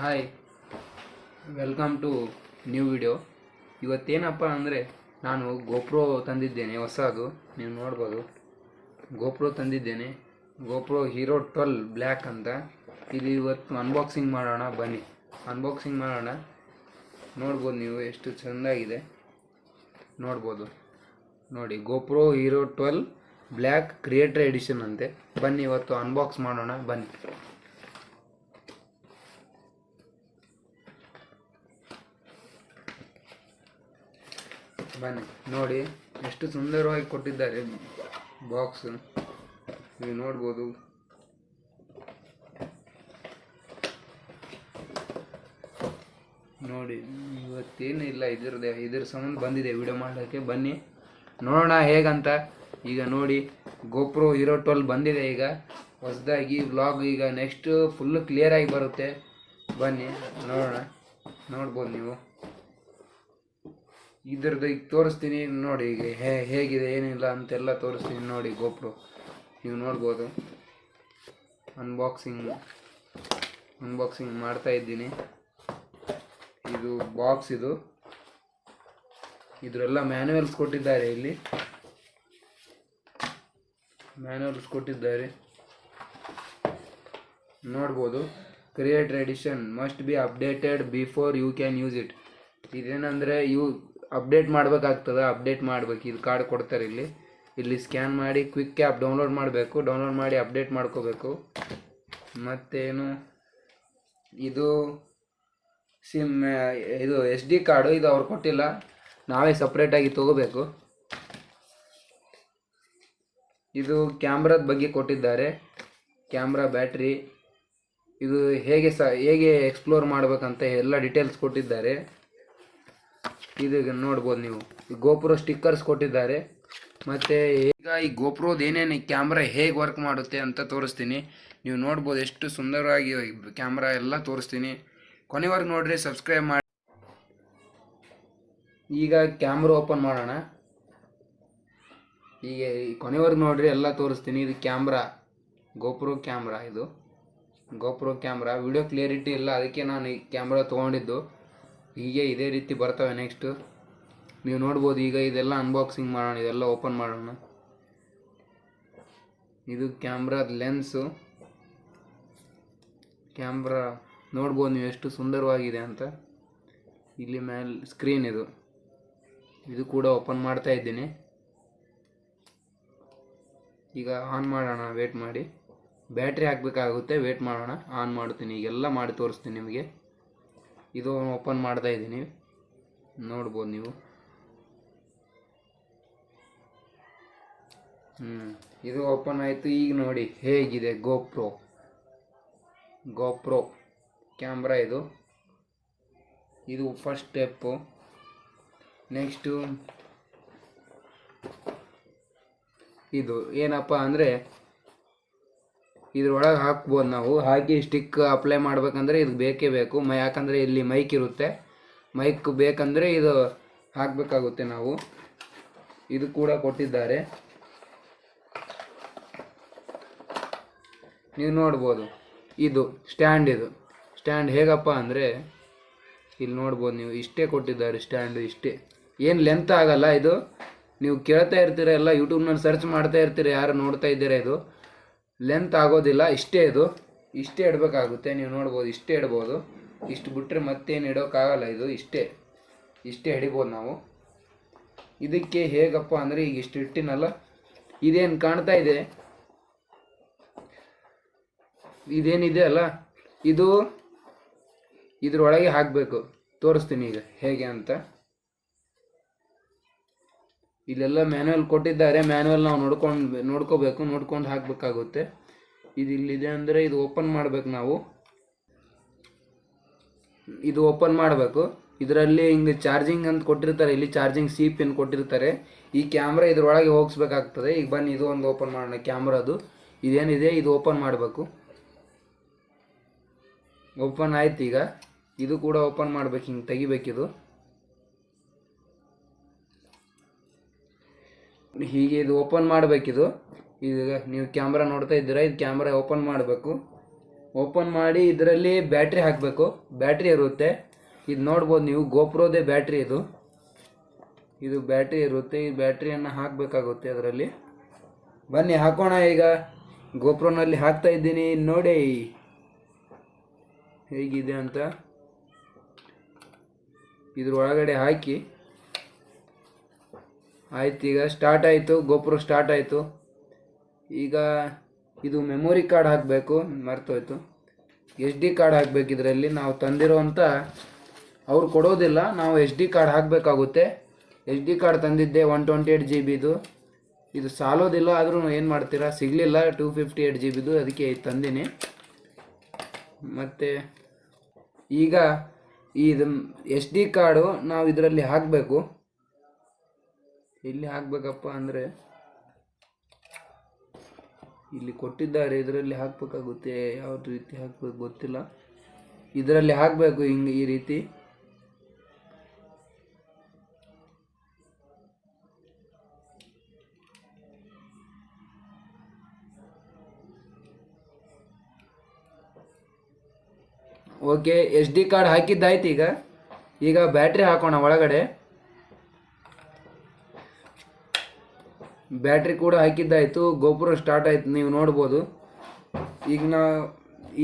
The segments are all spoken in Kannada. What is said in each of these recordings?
Hi, welcome to new video. ಇವತ್ತೇನಪ್ಪ ಅಂದರೆ ನಾನು ಗೋಪ್ರೋ ತಂದಿದ್ದೇನೆ, ಹೊಸದು. ನೀವು ನೋಡ್ಬೋದು, ಗೋಪ್ರೋ ತಂದಿದ್ದೇನೆ. ಗೋಪ್ರೋ ಹೀರೋ 12 ಬ್ಲ್ಯಾಕ್ ಅಂತ. ಇದು ಇವತ್ತು ಅನ್ಬಾಕ್ಸಿಂಗ್ ಮಾಡೋಣ, ಬನ್ನಿ ಅನ್ಬಾಕ್ಸಿಂಗ್ ಮಾಡೋಣ. ನೋಡ್ಬೋದು, ನೀವು ಎಷ್ಟು ಚೆಂದಾಗಿದೆ ನೋಡ್ಬೋದು. ನೋಡಿ, GoPro Hero 12 black creator edition ಅಂತೆ. ಬನ್ನಿ ಇವತ್ತು ಅನ್ಬಾಕ್ಸ್ ಮಾಡೋಣ, ಬನ್ನಿ. ಬನ್ನಿ ನೋಡಿ, ಎಷ್ಟು ಸುಂದರವಾಗಿ ಕೊಟ್ಟಿದ್ದಾರೆ ಬಾಕ್ಸ್. ನೀವು ನೋಡ್ಬೋದು. ನೋಡಿ, ಇವತ್ತೇನು ಇಲ್ಲ, ಇದ್ರ ಸಂಬಂಧ ಬಂದಿದೆ ವಿಡಿಯೋ ಮಾಡೋಕ್ಕೆ. ಬನ್ನಿ ನೋಡೋಣ ಹೇಗಂತ. ಈಗ ನೋಡಿ, ಗೋಪ್ರೋ ಹೀರೋ 12 ಬಂದಿದೆ ಈಗ ಹೊಸದಾಗಿ. ವ್ಲಾಗ್ ಈಗ ನೆಕ್ಸ್ಟ್ ಫುಲ್ಲು ಕ್ಲಿಯರಾಗಿ ಬರುತ್ತೆ. ಬನ್ನಿ ನೋಡೋಣ. ನೋಡ್ಬೋದು ನೀವು, ಇದ್ರದ್ದು ಈಗ ತೋರಿಸ್ತೀನಿ ನೋಡಿ. ಈಗ ಹೇಗಿದೆ ಏನಿಲ್ಲ ಅಂತೆಲ್ಲ ತೋರಿಸ್ತೀನಿ ನೋಡಿ. ಗೋಪ್ರೋ ನೀವು ನೋಡ್ಬೋದು. ಅನ್ಬಾಕ್ಸಿಂಗ್ ಮಾಡ್ತಾ ಇದ್ದೀನಿ. ಇದು ಬಾಕ್ಸ್, ಇದರೆಲ್ಲ ಮ್ಯಾನ್ಯುವಲ್ಸ್ ಕೊಟ್ಟಿದ್ದಾರೆ. ಇಲ್ಲಿ ಮ್ಯಾನ್ಯುವಲ್ಸ್ ಕೊಟ್ಟಿದ್ದಾರೆ ನೋಡ್ಬೋದು. Creator edition must be updated before you can use it. ಇದೇನಂದರೆ ಅಪ್ಡೇಟ್ ಮಾಡಬೇಕಾಗ್ತದೆ. ಅಪ್ಡೇಟ್ ಮಾಡಬೇಕು. ಇದು ಕಾರ್ಡ್ ಕೊಡ್ತಾರೆ ಇಲ್ಲಿ ಸ್ಕ್ಯಾನ್ ಮಾಡಿ ಕ್ವಿಕ್ ಆ್ಯಪ್ ಡೌನ್ಲೋಡ್ ಮಾಡಬೇಕು. ಡೌನ್ಲೋಡ್ ಮಾಡಿ ಅಪ್ಡೇಟ್ ಮಾಡ್ಕೋಬೇಕು. ಮತ್ತೇನು, ಇದು ಇದು SD ಕಾರ್ಡು. ಇದು ಅವ್ರು ಕೊಟ್ಟಿಲ್ಲ, ನಾವೇ ಸಪ್ರೇಟಾಗಿ ತೊಗೋಬೇಕು. ಇದು ಕ್ಯಾಮ್ರಾದ ಬಗ್ಗೆ ಕೊಟ್ಟಿದ್ದಾರೆ. ಕ್ಯಾಮ್ರಾ, ಬ್ಯಾಟ್ರಿ, ಇದು ಹೇಗೆ ಎಕ್ಸ್ಪ್ಲೋರ್ ಮಾಡಬೇಕಂತ ಎಲ್ಲ ಡೀಟೇಲ್ಸ್ ಕೊಟ್ಟಿದ್ದಾರೆ. ಇದು ನೋಡ್ಬೋದು ನೀವು. ಗೋಪ್ರೋ ಸ್ಟಿಕ್ಕರ್ಸ್ ಕೊಟ್ಟಿದ್ದಾರೆ. ಮತ್ತು ಈಗ ಈ ಗೋಪ್ರೋದು ಏನೇನು ಕ್ಯಾಮ್ರಾ ಹೇಗೆ ವರ್ಕ್ ಮಾಡುತ್ತೆ ಅಂತ ತೋರಿಸ್ತೀನಿ. ನೀವು ನೋಡ್ಬೋದು ಎಷ್ಟು ಸುಂದರವಾಗಿ ಕ್ಯಾಮ್ರಾ ಎಲ್ಲ ತೋರಿಸ್ತೀನಿ. ಕೊನೆವರೆಗೆ ನೋಡ್ರಿ, ಸಬ್ಸ್ಕ್ರೈಬ್ ಮಾಡಿ. ಈಗ ಕ್ಯಾಮ್ರಾ ಓಪನ್ ಮಾಡೋಣ. ಈಗ ಕೊನೆವರೆಗೆ ನೋಡ್ರಿ, ಎಲ್ಲ ತೋರಿಸ್ತೀನಿ. ಇದು ಕ್ಯಾಮ್ರಾ, ಗೋಪ್ರೋ ಕ್ಯಾಮ್ರಾ. ಇದು ಗೋಪ್ರೋ ಕ್ಯಾಮ್ರಾ. ವಿಡಿಯೋ ಕ್ಲಿಯರಿಟಿ ಇಲ್ಲ, ಅದಕ್ಕೆ ನಾನು ಈ ಕ್ಯಾಮ್ರಾ ತೊಗೊಂಡಿದ್ದು. ಹೀಗೆ ಇದೇ ರೀತಿ ಬರ್ತವೆ ನೆಕ್ಸ್ಟು. ನೀವು ನೋಡ್ಬೋದು. ಈಗ ಇದೆಲ್ಲ ಅನ್ಬಾಕ್ಸಿಂಗ್ ಮಾಡೋಣ, ಇದೆಲ್ಲ ಓಪನ್ ಮಾಡೋಣ. ಇದು ಕ್ಯಾಮ್ರಾದ ಲೆನ್ಸು. ಕ್ಯಾಮ್ರಾ ನೋಡ್ಬೋದು ನೀವು ಎಷ್ಟು ಸುಂದರವಾಗಿದೆ ಅಂತ. ಇಲ್ಲಿ ಮೇಲೆ ಸ್ಕ್ರೀನ್, ಇದು ಕೂಡ ಓಪನ್ ಮಾಡ್ತಾ ಇದ್ದೀನಿ. ಈಗ ಆನ್ ಮಾಡೋಣ, ವೇಟ್ ಮಾಡಿ. ಬ್ಯಾಟ್ರಿ ಹಾಕಬೇಕಾಗುತ್ತೆ, ವೇಟ್ ಮಾಡೋಣ. ಆನ್ ಮಾಡ್ತೀನಿ, ಈಗೆಲ್ಲ ಮಾಡಿ ತೋರಿಸ್ತೀನಿ ನಿಮಗೆ. ಇದು ಓಪನ್ ಮಾಡ್ತಾ ಇದ್ದೀನಿ, ನೋಡ್ಬೋದು ನೀವು. ಇದು ಓಪನ್ ಆಯಿತು. ಈಗ ನೋಡಿ ಹೇಗಿದೆ ಗೋಪ್ರೋ ಕ್ಯಾಮ್ರಾ. ಇದು ಫಸ್ಟ್ ಸ್ಟೆಪ್ಪು. ನೆಕ್ಸ್ಟು ಇದು ಏನಪ್ಪ ಅಂದರೆ, ಇದ್ರೊಳಗೆ ಹಾಕ್ಬೋದು ನಾವು. ಹಾಕಿ ಸ್ಟಿಕ್ ಅಪ್ಲೈ ಮಾಡ್ಬೇಕಂದ್ರೆ ಇದು ಬೇಕೇ ಬೇಕು. ಯಾಕಂದರೆ ಇಲ್ಲಿ ಮೈಕ್ ಇರುತ್ತೆ. ಮೈಕ್ ಬೇಕಂದರೆ ಇದು ಹಾಕಬೇಕಾಗುತ್ತೆ ನಾವು. ಇದು ಕೂಡ ಕೊಟ್ಟಿದ್ದಾರೆ, ನೀವು ನೋಡ್ಬೋದು. ಇದು ಸ್ಟ್ಯಾಂಡ್ ಹೇಗಪ್ಪ ಅಂದರೆ, ಇಲ್ಲಿ ನೋಡ್ಬೋದು ನೀವು. ಇಷ್ಟೇ ಕೊಟ್ಟಿದ್ದಾರೆ ಸ್ಟ್ಯಾಂಡು, ಇಷ್ಟೇ. ಏನು ಲೆಂತ್ ಆಗಲ್ಲ ಇದು. ನೀವು ಕೇಳ್ತಾ ಇರ್ತೀರ, ಎಲ್ಲ ಯೂಟ್ಯೂಬ್ನಲ್ಲಿ ಸರ್ಚ್ ಮಾಡ್ತಾ ಇರ್ತೀರ, ಯಾರು ನೋಡ್ತಾ ಇದ್ದೀರಾ. ಇದು ಲೆಂತ್ ಆಗೋದಿಲ್ಲ, ಇಷ್ಟೇ ಇಡಬೇಕಾಗುತ್ತೆ. ನೀವು ನೋಡ್ಬೋದು, ಇಷ್ಟೇ ಇಡ್ಬೋದು. ಇಷ್ಟು ಬಿಟ್ಟರೆ ಮತ್ತೇನು ಇಡೋಕ್ಕಾಗಲ್ಲ. ಇದು ಇಷ್ಟೇ ಹಿಡಿಬೋದು ನಾವು. ಇದಕ್ಕೆ ಹೇಗಪ್ಪ ಅಂದರೆ, ಈಗ ಇಷ್ಟು ಇಟ್ಟಿನಲ್ಲ, ಇದೇನು ಕಾಣ್ತಾ ಇದೆ, ಇದೇನಿದೆ ಅಲ್ಲ, ಇದ್ರೊಳಗೆ ಹಾಕಬೇಕು. ತೋರಿಸ್ತೀನಿ ಈಗ ಹೇಗೆ ಅಂತ. ಇಲ್ಲೆಲ್ಲ ಮ್ಯಾನ್ಯುವಲ್ ಕೊಟ್ಟಿದ್ದಾರೆ. ಮ್ಯಾನ್ಯುವಲ್ ನಾವು ನೋಡ್ಕೊಂಡು ಹಾಕಬೇಕಾಗುತ್ತೆ. ಇಲ್ಲಿದೆ ಅಂದರೆ ಇದು ಓಪನ್ ಮಾಡಬೇಕು ನಾವು. ಇದು ಓಪನ್ ಮಾಡಬೇಕು. ಇದರಲ್ಲಿ ಹಿಂಗೆ ಚಾರ್ಜಿಂಗ್ ಅಂತ ಕೊಟ್ಟಿರ್ತಾರೆ. ಇಲ್ಲಿ ಚಾರ್ಜಿಂಗ್ ಪಿನ್ ಕೊಟ್ಟಿರ್ತಾರೆ. ಈ ಕ್ಯಾಮ್ರಾ ಇದ್ರೊಳಗೆ ಹೋಗಿಸ್ಬೇಕಾಗ್ತದೆ. ಈಗ ಬನ್ನಿ, ಇದು ಒಂದು ಓಪನ್ ಮಾಡೋಣ. ಕ್ಯಾಮ್ರಾದು ಇದೇನಿದೆ, ಇದು ಓಪನ್ ಮಾಡಬೇಕು. ಓಪನ್ ಆಯ್ತು. ಈಗ ಇದು ಕೂಡ ಓಪನ್ ಮಾಡ್ಬೇಕು, ಹಿಂಗೆ ತೆಗಿಬೇಕಿದು. ಹೀಗೆ ಇದು ಓಪನ್ ಮಾಡಬೇಕಿದು. ಈಗ ನೀವು ಕ್ಯಾಮ್ರಾ ನೋಡ್ತಾ ಇದ್ದೀರಾ, ಇದು ಕ್ಯಾಮ್ರಾ ಓಪನ್ ಮಾಡಬೇಕು. ಓಪನ್ ಮಾಡಿ ಇದರಲ್ಲಿ ಬ್ಯಾಟ್ರಿ ಹಾಕಬೇಕು. ಬ್ಯಾಟ್ರಿ ಇರುತ್ತೆ, ಇದು ನೋಡ್ಬೋದು ನೀವು, ಗೋಪ್ರೋದೇ ಬ್ಯಾಟ್ರಿ ಇದು ಬ್ಯಾಟ್ರಿ ಇರುತ್ತೆ. ಈ ಬ್ಯಾಟ್ರಿಯನ್ನು ಹಾಕಬೇಕಾಗುತ್ತೆ ಅದರಲ್ಲಿ. ಬನ್ನಿ ಹಾಕೋಣ. ಈಗ ಗೋಪ್ರೋನಲ್ಲಿ ಹಾಕ್ತಾ ಇದ್ದೀನಿ, ನೋಡಿ ಹೇಗಿದೆ ಅಂತ. ಇದ್ರ ಒಳಗಡೆ ಹಾಕಿ ಆಯ್ತು. ಈಗ ಸ್ಟಾರ್ಟ್ ಆಯಿತು, ಗೋಪ್ರೋ ಸ್ಟಾರ್ಟ್ ಆಯಿತು. ಈಗ ಇದು ಮೆಮೊರಿ ಕಾರ್ಡ್ ಹಾಕಬೇಕು, ಮರ್ತೋಯ್ತು. SD ಕಾರ್ಡ್ ಹಾಕಬೇಕು. ಇದರಲ್ಲಿ ನಾವು ತಂದಿರೋವಂಥ ಅವ್ರು ಕೊಡೋದಿಲ್ಲ, ನಾವು SD ಕಾರ್ಡ್ ಹಾಕಬೇಕಾಗುತ್ತೆ. SD ಕಾರ್ಡ್ ತಂದಿದ್ದೆ 128 GB. ಇದು ಸಾಲೋದಿಲ್ಲ, ಆದರೂ ಏನು ಮಾಡ್ತೀರಾ, ಸಿಗಲಿಲ್ಲ 258 GB, ಅದಕ್ಕೆ ತಂದಿನಿ. ಮತ್ತು ಈಗ ಇದು SD ಕಾರ್ಡು ನಾವು ಇದರಲ್ಲಿ ಹಾಕಬೇಕು. ಎಲ್ಲಿ ಹಾಕಬೇಕಪ್ಪ ಅಂದರೆ ಇಲ್ಲಿ ಕೊಟ್ಟಿದ್ದಾರೆ, ಇದರಲ್ಲಿ ಹಾಕಬೇಕಾಗುತ್ತೆ. ಯಾವ ರೀತಿ ಹಾಕಬೇಕು ಗೊತ್ತಿಲ್ಲ, ಇದರಲ್ಲಿ ಹಾಕಬೇಕು ಹಿಂಗೆ ಈ ರೀತಿ. ಓಕೆ, SD ಕಾರ್ಡ್ ಹಾಕಿದ್ದಾಯ್ತು. ಈಗ ಬ್ಯಾಟ್ರಿ ಹಾಕೋಣ ಒಳಗಡೆ. ಬ್ಯಾಟ್ರಿ ಕೂಡ ಹಾಕಿದ್ದಾಯಿತು, ಗೋಪುರ ಸ್ಟಾರ್ಟ್ ಆಯಿತು, ನೀವು ನೋಡ್ಬೋದು.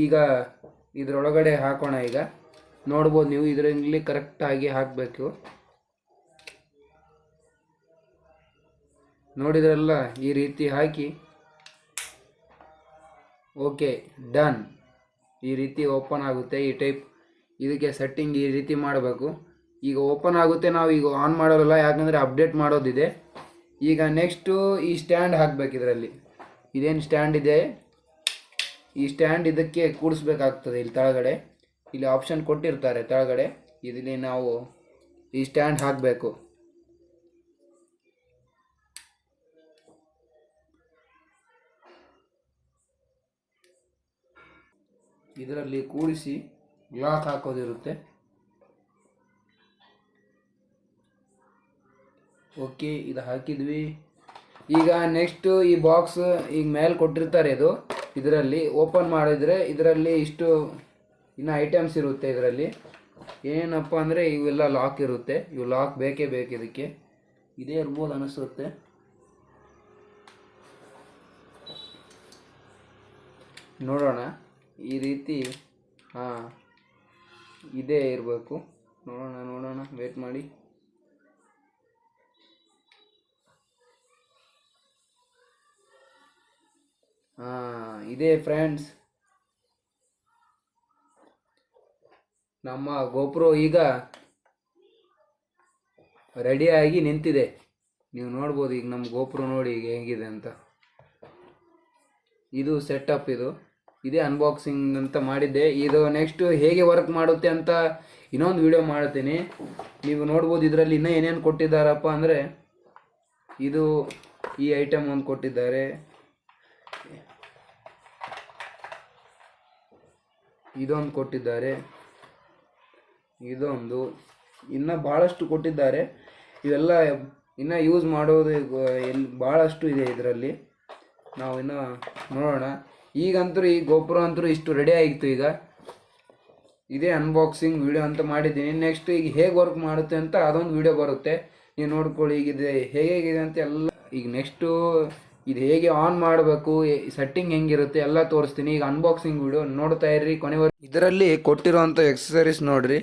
ಈಗ ಇದರೊಳಗಡೆ ಹಾಕೋಣ. ಈಗ ನೋಡ್ಬೋದು ನೀವು, ಇದರಲ್ಲಿ ಕರೆಕ್ಟಾಗಿ ಹಾಕಬೇಕು. ನೋಡಿದ್ರಲ್ಲ, ಈ ರೀತಿ ಹಾಕಿ. Okay, done. ಈ ರೀತಿ ಓಪನ್ ಆಗುತ್ತೆ. ಈ ಟೈಪ್ ಇದಕ್ಕೆ ಸೆಟ್ಟಿಂಗ್ ಈ ರೀತಿ ಮಾಡಬೇಕು. ಈಗ ಓಪನ್ ಆಗುತ್ತೆ. ನಾವು ಈಗ ಆನ್ ಮಾಡೋಲ್ಲ, ಯಾಕಂದರೆ ಅಪ್ಡೇಟ್ ಮಾಡೋದಿದೆ. ಈಗ ನೆಕ್ಸ್ಟು ಈ ಸ್ಟ್ಯಾಂಡ್ ಹಾಕಬೇಕು. ಇದರಲ್ಲಿ ಇದೇನು ಸ್ಟ್ಯಾಂಡ್ ಇದೆ, ಈ ಸ್ಟ್ಯಾಂಡ್ ಇದಕ್ಕೆ ಕೂಡಿಸ್ಬೇಕಾಗ್ತದೆ. ಇಲ್ಲಿ ಕೆಳಗಡೆ ಇಲ್ಲಿ ಆಪ್ಷನ್ ಕೊಟ್ಟಿರ್ತಾರೆ ಕೆಳಗಡೆ, ಇಲ್ಲಿ ನಾವು ಈ ಸ್ಟ್ಯಾಂಡ್ ಹಾಕಬೇಕು. ಇದರಲ್ಲಿ ಕೂಡಿಸಿ ಲಾಕ್ ಹಾಕೋದಿರುತ್ತೆ. ಓಕೆ, ಇದು ಹಾಕಿದ್ವಿ. ಈಗ ನೆಕ್ಸ್ಟು ಈ ಬಾಕ್ಸ್ ಈಗ ಮೇಲೆ ಕೊಟ್ಟಿರ್ತಾರೆ. ಇದರಲ್ಲಿ ಓಪನ್ ಮಾಡಿದರೆ ಇದರಲ್ಲಿ ಇಷ್ಟು ಇನ್ನು ಐಟಮ್ಸ್ ಇರುತ್ತೆ. ಇದರಲ್ಲಿ ಏನಪ್ಪ ಅಂದರೆ ಇವೆಲ್ಲ ಲಾಕ್ ಇರುತ್ತೆ. ಇವು ಲಾಕ್ ಬೇಕೇ ಬೇಕು. ಇದಕ್ಕೆ ಇದೇ ಇರ್ಬೋದು ಅನಿಸುತ್ತೆ. ನೋಡೋಣ. ಈ ರೀತಿ ಇದೇ ಇರಬೇಕು. ನೋಡೋಣ, ವೇಟ್ ಮಾಡಿ. ಇದೇ ಫ್ರೆಂಡ್ಸ್, ನಮ್ಮ ಗೋಪ್ರೋ ಈಗ ರೆಡಿಯಾಗಿ ನಿಂತಿದೆ. ನೀವು ನೋಡ್ಬೋದು. ಈಗ ನಮ್ಮ ಗೋಪ್ರೋ ನೋಡಿ ಈಗ ಹೇಗಿದೆ ಅಂತ. ಇದು ಸೆಟಪ್. ಇದೇ ಅನ್ಬಾಕ್ಸಿಂಗ್ ಅಂತ ಮಾಡಿದ್ದೆ. ಇದು ನೆಕ್ಸ್ಟ್ ಹೇಗೆ ವರ್ಕ್ ಮಾಡುತ್ತೆ ಅಂತ ಇನ್ನೊಂದು ವಿಡಿಯೋ ಮಾಡ್ತೀನಿ. ನೀವು ನೋಡ್ಬೋದು. ಇದರಲ್ಲಿ ಇನ್ನೂ ಏನೇನು ಕೊಟ್ಟಿದ್ದಾರಪ್ಪ ಅಂದರೆ, ಇದು ಈ ಐಟಮ್ ಒಂದು ಕೊಟ್ಟಿದ್ದಾರೆ, ಇದೊಂದು ಕೊಟ್ಟಿದ್ದಾರೆ, ಇದೊಂದು, ಇನ್ನೂ ಭಾಳಷ್ಟು ಕೊಟ್ಟಿದ್ದಾರೆ. ಇವೆಲ್ಲ ಇನ್ನೂ ಯೂಸ್ ಮಾಡೋದು ಭಾಳಷ್ಟು ಇದೆ ಇದರಲ್ಲಿ. ನಾವು ಇನ್ನೂ ನೋಡೋಣ. ಈಗಂತೂ ಈ ಗೋಪುರ ಅಂತೂ ಇಷ್ಟು ರೆಡಿ ಆಗಿತ್ತು. ಈಗ ಇದೇ ಅನ್ಬಾಕ್ಸಿಂಗ್ ವಿಡಿಯೋ ಅಂತ ಮಾಡಿದ್ದೀನಿ. ನೆಕ್ಸ್ಟ್ ಈಗ ಹೇಗೆ ವರ್ಕ್ ಮಾಡುತ್ತೆ ಅಂತ ಅದೊಂದು ವಿಡಿಯೋ ಬರುತ್ತೆ, ನೀವು ನೋಡ್ಕೊಳ್ಳಿ. ಈಗಿದೆ ಹೇಗಿದೆ ಅಂತ ಎಲ್ಲ. ಈಗ ನೆಕ್ಸ್ಟು ಇದು ಹೇಗೆ ಆನ್ ಮಾಡಬೇಕು, ಸೆಟ್ಟಿಂಗ್ ಹೆಂಗಿರುತ್ತೆ ಎಲ್ಲ ತೋರಿಸ್ತೀನಿ. ಈಗ ಅನ್ಬಾಕ್ಸಿಂಗ್ ವಿಡಿಯೋ ನೋಡ್ತಾ ಇರ್ರಿ ಕೊನೆವರೆಗೂ. ಇದರಲ್ಲಿ ಕೊಟ್ಟಿರೋಂಥ ಎಕ್ಸಸರೀಸ್ ನೋಡ್ರಿ.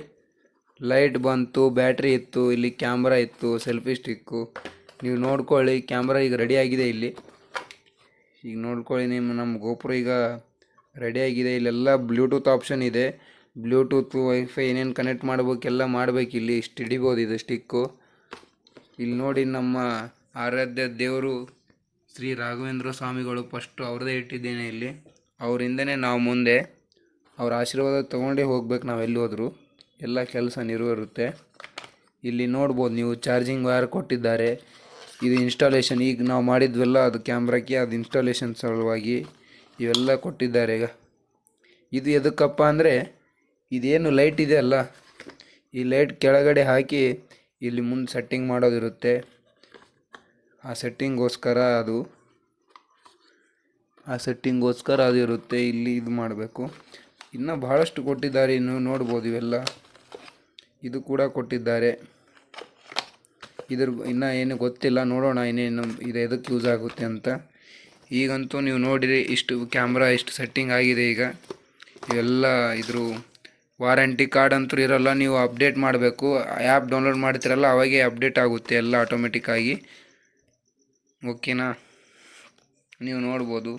ಲೈಟ್ ಬಂತು, ಬ್ಯಾಟ್ರಿ ಇತ್ತು, ಇಲ್ಲಿ ಕ್ಯಾಮ್ರಾ ಇತ್ತು, ಸೆಲ್ಫಿ ಸ್ಟಿಕ್ಕು. ನೀವು ನೋಡ್ಕೊಳ್ಳಿ. ಕ್ಯಾಮ್ರಾ ಈಗ ರೆಡಿಯಾಗಿದೆ. ಈಗ ನೋಡ್ಕೊಳ್ಳಿ. ನಮ್ಮ ಗೋಪುರ ಈಗ ರೆಡಿಯಾಗಿದೆ. ಇಲ್ಲೆಲ್ಲ ಬ್ಲೂಟೂತ್ ಆಪ್ಷನ್ ಇದೆ. ಬ್ಲೂಟೂತ್, ವೈಫೈ ಏನೇನು ಕನೆಕ್ಟ್ ಮಾಡಬೇಕೆಲ್ಲ ಮಾಡಬೇಕು. ಇಲ್ಲಿ ಇಷ್ಟು ಹಿಡಿಬೋದು. ಇದು ಸ್ಟಿಕ್ಕು. ಇಲ್ಲಿ ನೋಡಿ, ನಮ್ಮ ಆರಾಧ್ಯ ದೇವರು ಶ್ರೀ ರಾಘವೇಂದ್ರ ಸ್ವಾಮಿಗಳು ಫಸ್ಟು ಅವ್ರದ್ದೇ ಇಟ್ಟಿದ್ದೇನೆ ಇಲ್ಲಿ. ಅವರಿಂದನೇ ನಾವು ಮುಂದೆ ಅವ್ರ ಆಶೀರ್ವಾದ ತೊಗೊಂಡೇ ಹೋಗ್ಬೇಕು. ನಾವು ಎಲ್ಲಿ ಹೋದ್ರು ಎಲ್ಲ ಕೆಲಸ ನೆರವೇರುತ್ತೆ. ಇಲ್ಲಿ ನೋಡ್ಬೋದು ನೀವು, ಚಾರ್ಜಿಂಗ್ ವೈರ್ ಕೊಟ್ಟಿದ್ದಾರೆ. ಇದು ಇನ್ಸ್ಟಾಲೇಷನ್ ಈಗ ನಾವು ಮಾಡಿದ್ವಲ್ಲ, ಅದು ಕ್ಯಾಮ್ರಾಕ್ಕೆ, ಅದು ಇನ್ಸ್ಟಾಲೇಷನ್ ಸಲುವಾಗಿ ಇವೆಲ್ಲ ಕೊಟ್ಟಿದ್ದಾರೆ. ಈಗ ಇದು ಎದಕ್ಕಪ್ಪ ಅಂದರೆ, ಇದೇನು ಲೈಟ್ ಇದೆ ಅಲ್ಲ, ಈ ಲೈಟ್ ಕೆಳಗಡೆ ಹಾಕಿ ಇಲ್ಲಿ ಮುಂದೆ ಸೆಟ್ಟಿಂಗ್ ಮಾಡೋದಿರುತ್ತೆ. ಆ ಸೆಟ್ಟಿಂಗೋಸ್ಕರ ಅದು ಆ ಸೆಟ್ಟಿಂಗೋಸ್ಕರ ಅದು ಇರುತ್ತೆ. ಇಲ್ಲಿ ಇದು ಮಾಡಬೇಕು. ಇನ್ನು ಬಹಳಷ್ಟು ಕೊಟ್ಟಿದ್ದಾರೆ, ಇನ್ನು ನೋಡ್ಬೋದು ಇವೆಲ್ಲ. ಇದು ಕೂಡ ಕೊಟ್ಟಿದ್ದಾರೆ. ಇನ್ನೂ ಏನು ಗೊತ್ತಿಲ್ಲ, ನೋಡೋಣ ಇನ್ನೇನು ಇದು ಎದಕ್ಕೆ ಯೂಸ್ ಆಗುತ್ತೆ ಅಂತ. ಈಗಂತೂ ನೀವು ನೋಡಿರಿ, ಇಷ್ಟು ಕ್ಯಾಮ್ರಾ ಇಷ್ಟು ಸೆಟ್ಟಿಂಗ್ ಆಗಿದೆ. ಈಗ ಇವೆಲ್ಲ ಇದ್ರ ವಾರಂಟಿ ಕಾರ್ಡ್ ಅಂತೂ ಇರೋಲ್ಲ, ನೀವು ಅಪ್ಡೇಟ್ ಮಾಡಬೇಕು. ಆ್ಯಪ್ ಡೌನ್ಲೋಡ್ ಮಾಡ್ತೀರಲ್ಲ ಅವಾಗೆ ಅಪ್ಡೇಟ್ ಆಗುತ್ತೆ ಎಲ್ಲ ಆಟೋಮೆಟಿಕ್ಕಾಗಿ. ಓಕೆನಾ, ನೀವು ನೋಡ್ಬೋದು.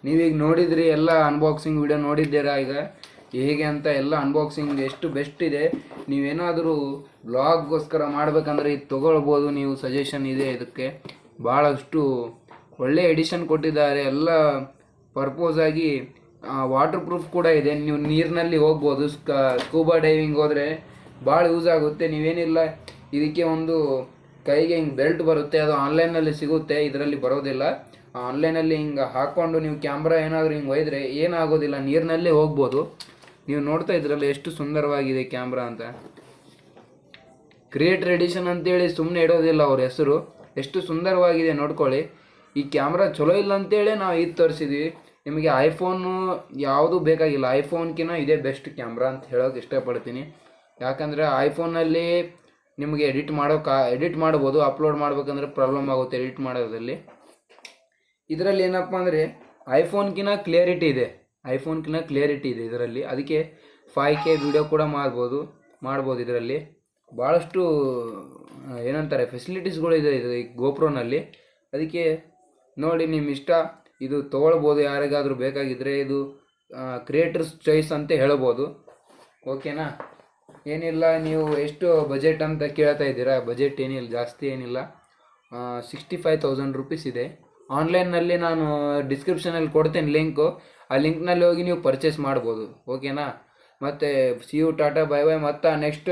ನೀವೀಗ ನೋಡಿದ್ರಿ ಎಲ್ಲ ಅನ್ಬಾಕ್ಸಿಂಗ್ ವಿಡಿಯೋ ನೋಡಿದ್ದೀರಾ. ಈಗ ಹೇಗೆ ಅಂತ ಎಲ್ಲ ಅನ್ಬಾಕ್ಸಿಂಗ್ ಎಷ್ಟು ಬೆಸ್ಟ್ ಇದೆ. ನೀವೇನಾದರೂ ಬ್ಲಾಗ್ಗೋಸ್ಕರ ಮಾಡಬೇಕಂದ್ರೆ ಇದು ತೊಗೊಳ್ಬೋದು ನೀವು. ಸಜೆಷನ್ ಇದೆ ಇದಕ್ಕೆ. ಭಾಳಷ್ಟು ಒಳ್ಳೆ ಎಡಿಷನ್ ಕೊಟ್ಟಿದ್ದಾರೆ. ಎಲ್ಲ ಪರ್ಪೋಸಾಗಿ ವಾಟರ್ ಪ್ರೂಫ್ ಕೂಡ ಇದೆ. ನೀವು ನೀರಿನಲ್ಲಿ ಹೋಗ್ಬೋದು. ಸ್ಕೂಬಾ ಡೈವಿಂಗ್ ಹೋದರೆ ಭಾಳ ಯೂಸ್ ಆಗುತ್ತೆ. ನೀವೇನಿಲ್ಲ, ಇದಕ್ಕೆ ಒಂದು ಕೈಗೆ ಹಿಂಗೆ ಬೆಲ್ಟ್ ಬರುತ್ತೆ, ಅದು ಆನ್ಲೈನಲ್ಲಿ ಸಿಗುತ್ತೆ, ಇದರಲ್ಲಿ ಬರೋದಿಲ್ಲ. ಆನ್ಲೈನಲ್ಲಿ ಹಿಂಗೆ ಹಾಕ್ಕೊಂಡು ನೀವು ಕ್ಯಾಮ್ರಾ ಏನಾದರೂ ಹಿಂಗೆ ಒಯ್ದರೆ ಏನಾಗೋದಿಲ್ಲ, ನೀರಿನಲ್ಲೇ ಹೋಗ್ಬೋದು. ನೀವು ನೋಡ್ತಾ ಇದ್ರಲ್ಲ ಎಷ್ಟು ಸುಂದರವಾಗಿದೆ ಕ್ಯಾಮ್ರಾ ಅಂತ. ಕ್ರಿಯೇಟರ್ ಎಡಿಷನ್ ಅಂತೇಳಿ ಸುಮ್ಮನೆ ಇಡೋದಿಲ್ಲ ಅವ್ರ ಹೆಸರು. ಎಷ್ಟು ಸುಂದರವಾಗಿದೆ ನೋಡ್ಕೊಳ್ಳಿ. ಈ ಕ್ಯಾಮ್ರಾ ಚಲೋ ಇಲ್ಲ ಅಂತೇಳಿ ನಾವು ಇದು ತರಿಸಿದ್ವಿ. ನಿಮಗೆ ಐಫೋನು ಯಾವುದೂ ಬೇಕಾಗಿಲ್ಲ, ಐಫೋನ್ಕಿಂತ ಇದೇ ಬೆಸ್ಟ್ ಕ್ಯಾಮ್ರಾ ಅಂತ ಹೇಳೋಕೆ ಇಷ್ಟಪಡ್ತೀನಿ. ಯಾಕಂದರೆ ಐಫೋನಲ್ಲಿ ನಿಮಗೆ ಎಡಿಟ್ ಮಾಡ್ಬೋದು, ಅಪ್ಲೋಡ್ ಮಾಡ್ಬೇಕಂದ್ರೆ ಪ್ರಾಬ್ಲಮ್ ಆಗುತ್ತೆ ಎಡಿಟ್ ಮಾಡೋದ್ರಲ್ಲಿ. ಇದರಲ್ಲಿ ಏನಪ್ಪ ಅಂದರೆ ಐಫೋನ್ಕಿಂತ ಕ್ಲಿಯರಿಟಿ ಇದೆ ಇದರಲ್ಲಿ. ಅದಕ್ಕೆ 5K ವಿಡಿಯೋ ಕೂಡ ಮಾಡ್ಬೋದು ಇದರಲ್ಲಿ. ಭಾಳಷ್ಟು ಏನಂತಾರೆ ಫೆಸಿಲಿಟೀಸ್ಗಳಿದೆ ಇದು ಗೋಪ್ರೋನಲ್ಲಿ. ಅದಕ್ಕೆ ನೋಡಿ, ನಿಮ್ಮ ಇಷ್ಟ, ಇದು ತೊಗೊಳ್ಬೋದು. ಯಾರಿಗಾದರೂ ಬೇಕಾಗಿದ್ದರೆ ಇದು ಕ್ರಿಯೇಟರ್ಸ್ ಚಾಯ್ಸ್ ಅಂತ ಹೇಳ್ಬೋದು. ಓಕೆನಾ, ಏನಿಲ್ಲ, ನೀವು ಎಷ್ಟು ಬಜೆಟ್ ಅಂತ ಕೇಳ್ತಾ ಇದ್ದೀರಾ. ಬಜೆಟ್ ಏನಿಲ್ಲ, ಜಾಸ್ತಿ ಏನಿಲ್ಲ, 65,000 ರೂಪೀಸ್ ಇದೆ. ಆನ್ಲೈನ್ನಲ್ಲಿ ನಾನು ಡಿಸ್ಕ್ರಿಪ್ಷನಲ್ಲಿ ಕೊಡ್ತೇನೆ ಲಿಂಕು. ಆ ಲಿಂಕ್ನಲ್ಲಿ ಹೋಗಿ ನೀವು ಪರ್ಚೇಸ್ ಮಾಡ್ಬೋದು. ಓಕೆನಾ, ಮತ್ತು see you, tata, bye bye. ಮತ್ತು ನೆಕ್ಸ್ಟ್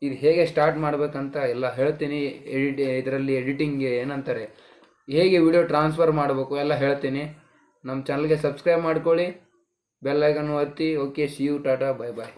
ಇದು ಹೇಗೆ ಸ್ಟಾರ್ಟ್ ಮಾಡಬೇಕಂತ ಎಲ್ಲ ಹೇಳ್ತೀನಿ. ಇದರಲ್ಲಿ ಎಡಿಟಿಂಗ್ ಏನಂತಾರೆ, ಹೇಗೆ ವಿಡಿಯೋ ಟ್ರಾನ್ಸ್ಫರ್ ಮಾಡಬೇಕು ಎಲ್ಲ ಹೇಳ್ತೀನಿ. ನಮ್ಮ ಚಾನಲ್ಗೆ ಸಬ್ಸ್ಕ್ರೈಬ್ ಮಾಡ್ಕೊಳ್ಳಿ, ಬೆಲ್ ಐಕನ್ ಒತ್ತಿ. Okay, see you, tata, bye bye.